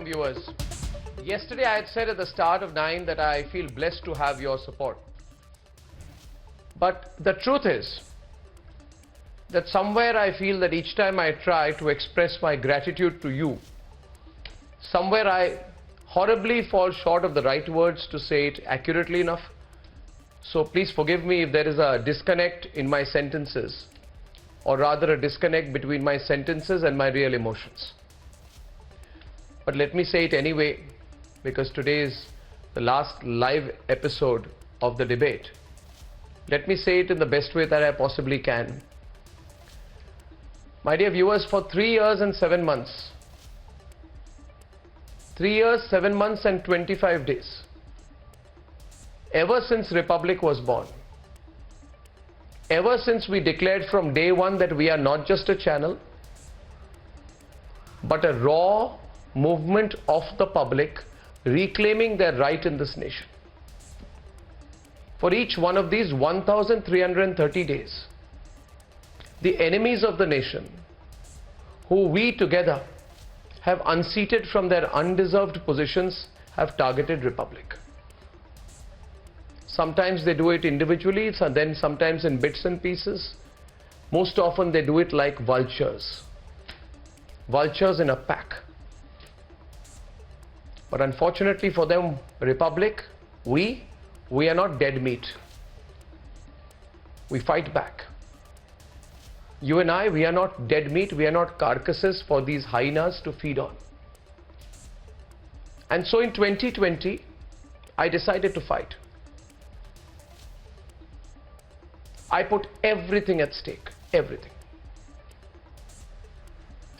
welcome viewers. Yesterday I had said at the start of 9 that I feel blessed to have your support. But the truth is that somewhere I feel that each time I try to express my gratitude to you, somewhere I horribly fall short of the right words to say it accurately enough. So please forgive me if there is a disconnect in my sentences, or rather a disconnect between my sentences and my real emotions. But let me say it anyway, because today is the last live episode of the debate. Let me say it in the best way that I possibly can. My dear viewers, for 3 years and 7 months, 3 years, 7 months and 25 days, ever since Republic was born, ever since we declared from day one that we are not just a channel, but a raw movement of the public reclaiming their right in this nation. For each one of these 1,330 days, the enemies of the nation, who we together have unseated from their undeserved positions, have targeted Republic. Sometimes they do it individually, then sometimes in bits and pieces. Most often they do it like vultures. Vultures in a pack. But unfortunately for them, Republic, we are not dead meat. We fight back. You and I, we are not dead meat, we are not carcasses for these hyenas to feed on. And so in 2020, I decided to fight. I put everything at stake, everything.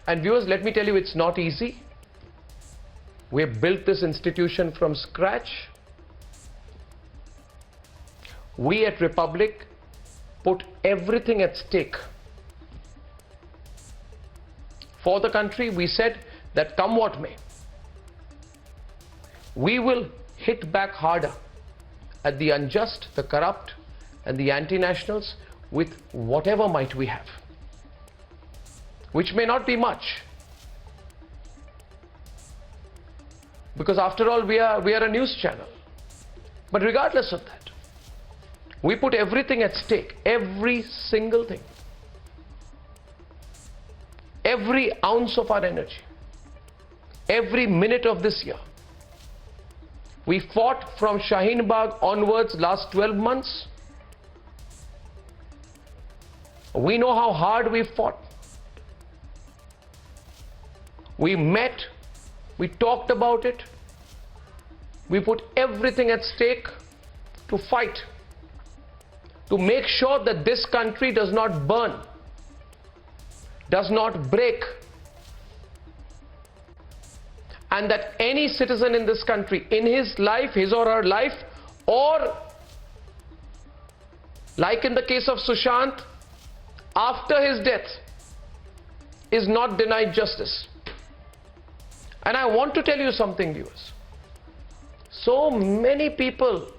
And viewers, let me tell you, it's not easy. We have built this institution from scratch. We at Republic put everything at stake. For the country, we said that come what may, we will hit back harder at the unjust, the corrupt, and the anti-nationals with whatever might we have, which may not be much, because after all we are a news channel. But regardless of that, we put everything at stake, every single thing, every ounce of our energy, every minute of this year. We fought from Shaheen Bagh onwards last 12 months. We know how hard we fought. We met, we talked about it, we put everything at stake to fight, to make sure that this country does not burn, does not break, and that any citizen in this country, in his life, his or her life, or like in the case of Sushant, after his death, is not denied justice. And I want to tell you something, viewers. So many people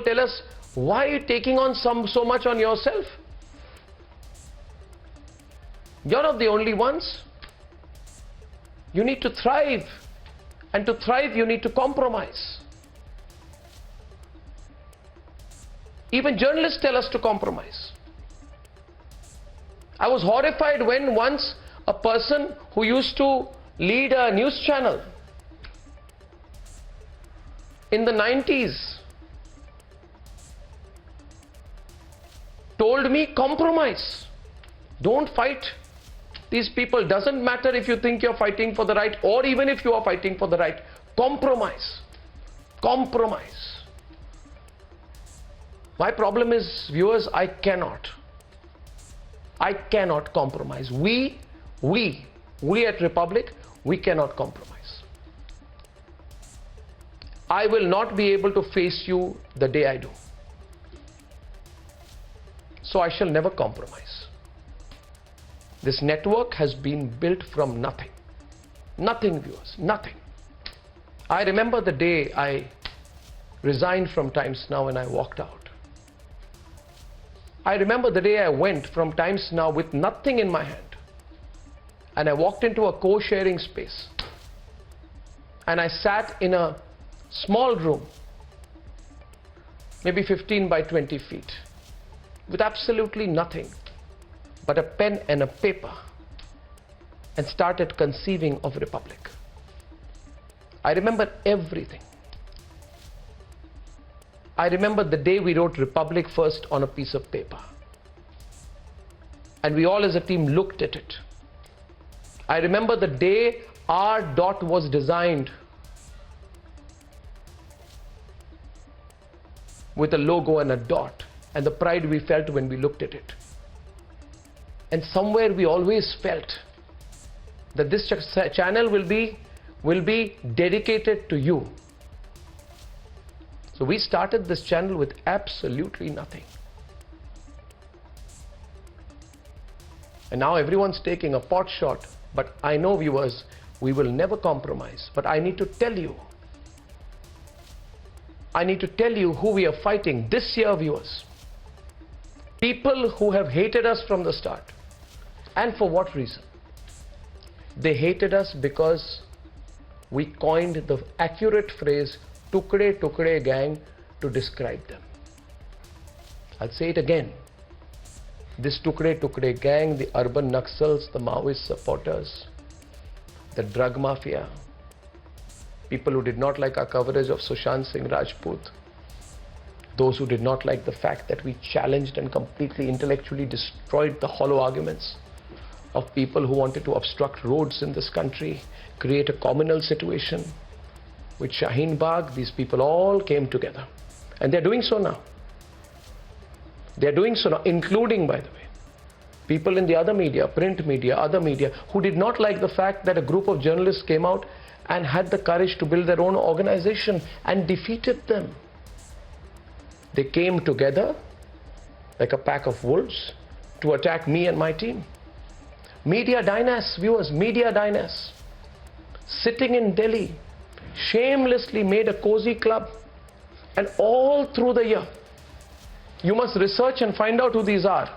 tell us, why are you taking on so much on yourself? You're not the only ones. You need to thrive. And to thrive, you need to compromise. Even journalists tell us to compromise. I was horrified when once a person who used to lead a news channel in the 90s told me, compromise. Don't fight these people. Doesn't matter if you think you're fighting for the right, or even if you are fighting for the right. Compromise. Compromise. My problem is, viewers, I cannot compromise. We at Republic, we cannot compromise. I will not be able to face you the day I do. So I shall never compromise. This network has been built from nothing. Nothing, viewers, nothing. I remember the day I resigned from Times Now and I walked out. I remember the day I went from Times Now with nothing in my hand, and I walked into a co-sharing space and I sat in a small room, maybe 15 by 20 feet, with absolutely nothing but a pen and a paper, and started conceiving of republic. I remember everything. I remember the day we wrote Republic first on a piece of paper. And we all as a team looked at it. I remember the day our dot was designed with a logo and a dot, and the pride we felt when we looked at it. And somewhere we always felt that this channel will be dedicated to you. So we started this channel with absolutely nothing. And now everyone's taking a pot shot. But I know, viewers, we will never compromise. But I need to tell you who we are fighting this year, viewers. People who have hated us from the start. And for what reason? They hated us because we coined the accurate phrase "Tukde Tukde Gang" to describe them. I'll say it again. This Tukde Tukde Gang, the urban Naxals, the Maoist supporters, the drug mafia, people who did not like our coverage of Sushant Singh Rajput, those who did not like the fact that we challenged and completely intellectually destroyed the hollow arguments of people who wanted to obstruct roads in this country, create a communal situation with Shaheen Bagh. These people all came together, and they're doing so now. They're doing so now, including, by the way, people in the other media, print media, other media, who did not like the fact that a group of journalists came out and had the courage to build their own organization and defeated them. They came together like a pack of wolves to attack me and my team. Media dynasts, viewers, media dynasts, sitting in Delhi, shamelessly made a cozy club, and all through the year, you must research and find out who these are.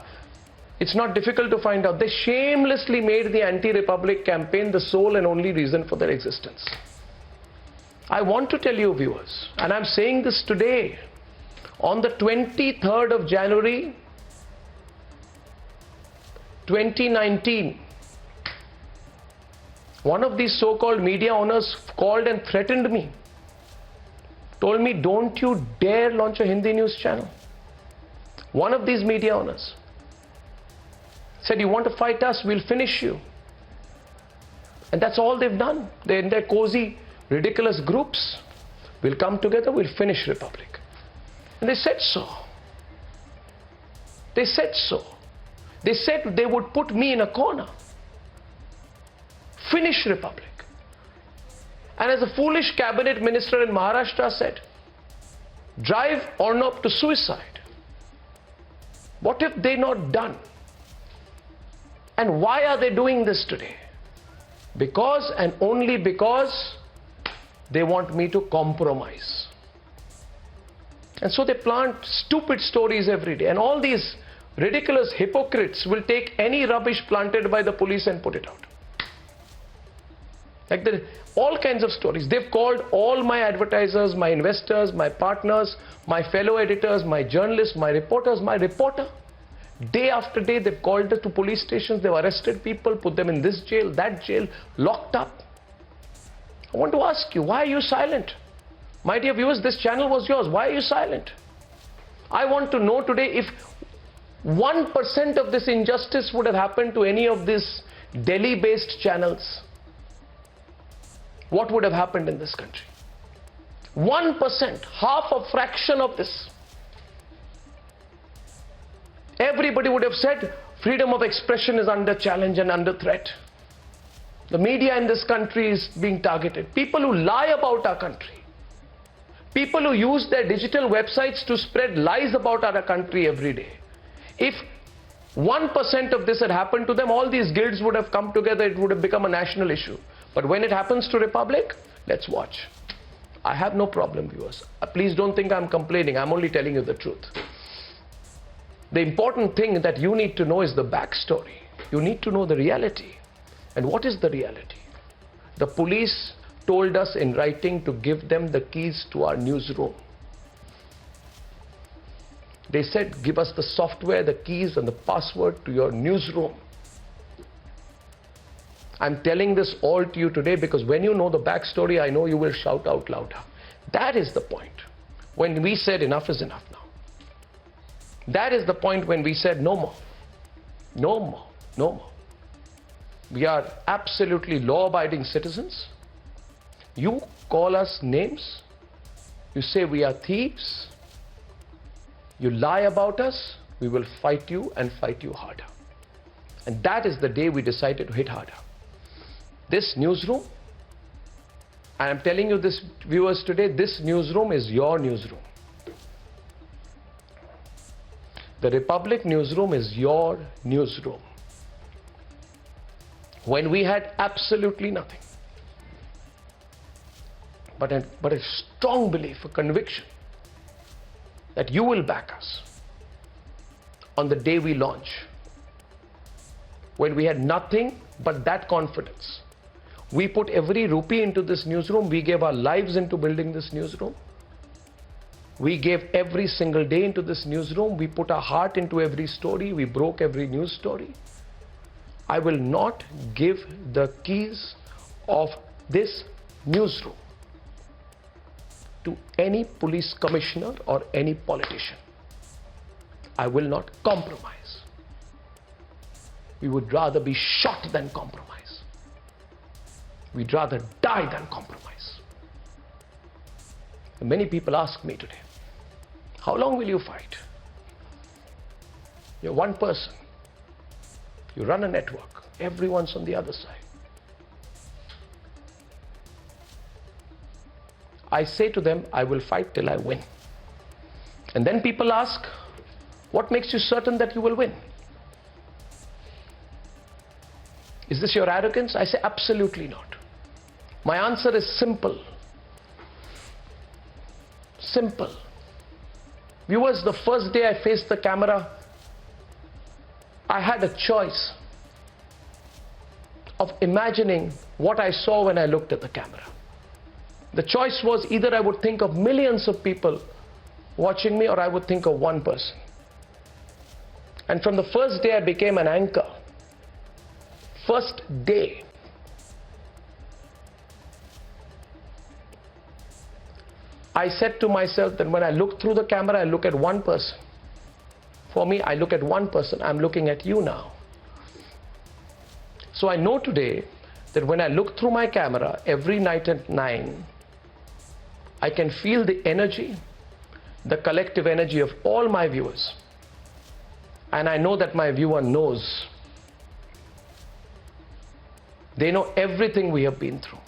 It's not difficult to find out. They shamelessly made the anti-republic campaign the sole and only reason for their existence. I want to tell you, viewers, and I'm saying this today, on the 23rd of January, 2019, one of these so-called media owners called and threatened me, told me, "Don't you dare launch a Hindi news channel." One of these media owners said, "You want to fight us, we'll finish you." And that's all they've done. They're in their cozy, ridiculous groups. We'll come together, we'll finish Republic. And they said so. They said so. They said they would put me in a corner. Finish Republic. And as a foolish cabinet minister in Maharashtra said, drive Arnab to suicide. What have they not done? And why are they doing this today? Because and only because they want me to compromise. And so they plant stupid stories every day. And all these ridiculous hypocrites will take any rubbish planted by the police and put it out. Like all kinds of stories. They've called all my advertisers, my investors, my partners, my fellow editors, my journalists, my reporters, my reporter. Day after day, they've called us to police stations. They've arrested people, put them in this jail, that jail, locked up. I want to ask you, why are you silent? My dear viewers, this channel was yours. Why are you silent? I want to know today, if 1% of this injustice would have happened to any of these Delhi-based channels, what would have happened in this country? 1%, half a fraction of this. Everybody would have said freedom of expression is under challenge and under threat. The media in this country is being targeted. People who lie about our country. People who use their digital websites to spread lies about our country every day. If 1% of this had happened to them, all these guilds would have come together, it would have become a national issue. But when it happens to Republic, let's watch. I have no problem, viewers. Please don't think I'm complaining. I'm only telling you the truth. The important thing that you need to know is the backstory. You need to know the reality. And what is the reality? The police told us in writing to give them the keys to our newsroom. They said, give us the software, the keys and the password to your newsroom. I'm telling this all to you today because when you know the backstory, I know you will shout out louder. That is the point when we said enough is enough now. That is the point when we said no more. No more. No more. We are absolutely law-abiding citizens. You call us names. You say we are thieves. You lie about us. We will fight you and fight you harder. And that is the day we decided to hit harder. This newsroom, and I'm telling you this, viewers, today, this newsroom is your newsroom. The Republic newsroom is your newsroom. When we had absolutely nothing, but a strong belief, a conviction that you will back us on the day we launch. When we had nothing but that confidence, we put every rupee into this newsroom. We gave our lives into building this newsroom. We gave every single day into this newsroom. We put our heart into every story. We broke every news story. I will not give the keys of this newsroom to any police commissioner or any politician. I will not compromise. We would rather be shot than compromise. We'd rather die than compromise. And many people ask me today, how long will you fight? You're one person. You run a network. Everyone's on the other side. I say to them, I will fight till I win. And then people ask, what makes you certain that you will win? Is this your arrogance? I say, absolutely not. My answer is simple. Simple. Viewers, the first day I faced the camera, I had a choice of imagining what I saw when I looked at the camera. The choice was either I would think of millions of people watching me or I would think of one person. And from the first day I became an anchor. First day. I said to myself that when I look through the camera, I look at one person. For me, I look at one person. I'm looking at you now. So I know today that when I look through my camera every night at 9, I can feel the energy, the collective energy of all my viewers. And I know that my viewer knows. They know everything we have been through.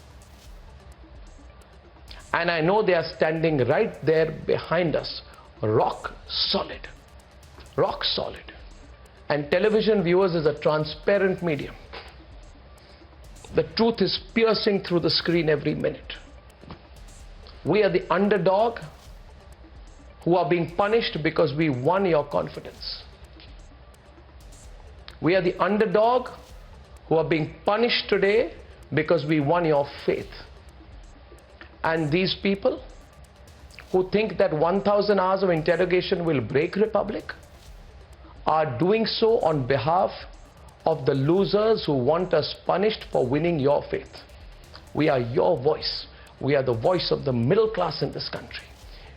And I know they are standing right there behind us, rock solid. Rock solid. And television, viewers, is a transparent medium. The truth is piercing through the screen every minute. We are the underdog who are being punished because we won your confidence. We are the underdog who are being punished today because we won your faith. And these people who think that 1,000 hours of interrogation will break Republic are doing so on behalf of the losers who want us punished for winning your faith. We are your voice. We are the voice of the middle class in this country.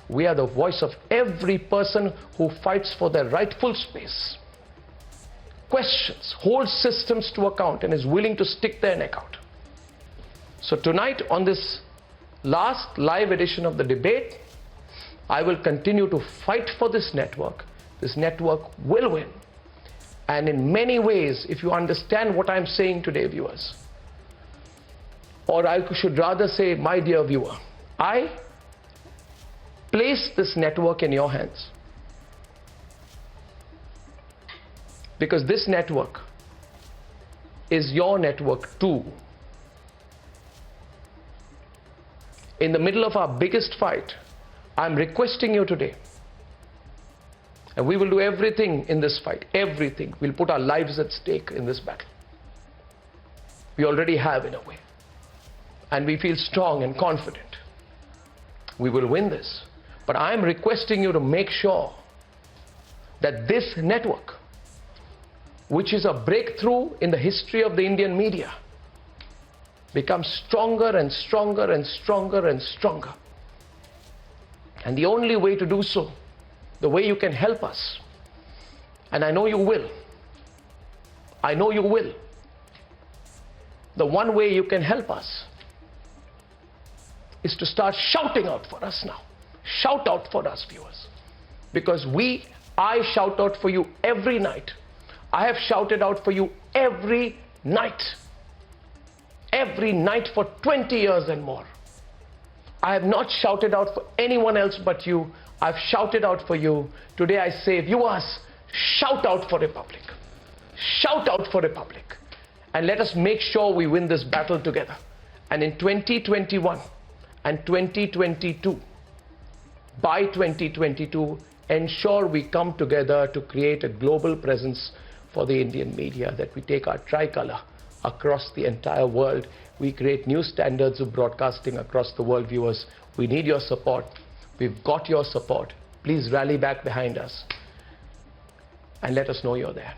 We are the voice of every person who fights for their rightful space, questions, holds systems to account, and is willing to stick their neck out. So tonight, on this last live edition of the debate, I will continue to fight for this network. This network will win. And in many ways, if you understand what I'm saying today, viewers, or I should rather say, my dear viewer, I place this network in your hands. Because this network is your network too. In the middle of our biggest fight, I'm requesting you today, and we will do everything in this fight, everything. We'll put our lives at stake in this battle. We already have, in a way. and we feel strong and confident. We will win this. But I am requesting you to make sure that this network, which is a breakthrough in the history of the Indian media, becomes stronger and stronger and stronger and stronger. And the only way to do so, the way you can help us, and I know you will, I know you will, the one way you can help us is to start shouting out for us now. Shout out for us, viewers. Because I shout out for you every night. I have shouted out for you every night. Every night for 20 years and more. I have not shouted out for anyone else but you. I've shouted out for you. Today I say, viewers, shout out for Republic. Shout out for Republic. And let us make sure we win this battle together. And in 2021 and 2022, by 2022, ensure we come together to create a global presence for the Indian media, that we take our tricolor across the entire world. We create new standards of broadcasting across the world, viewers. We need your support. We've got your support. Please rally back behind us and let us know you're there.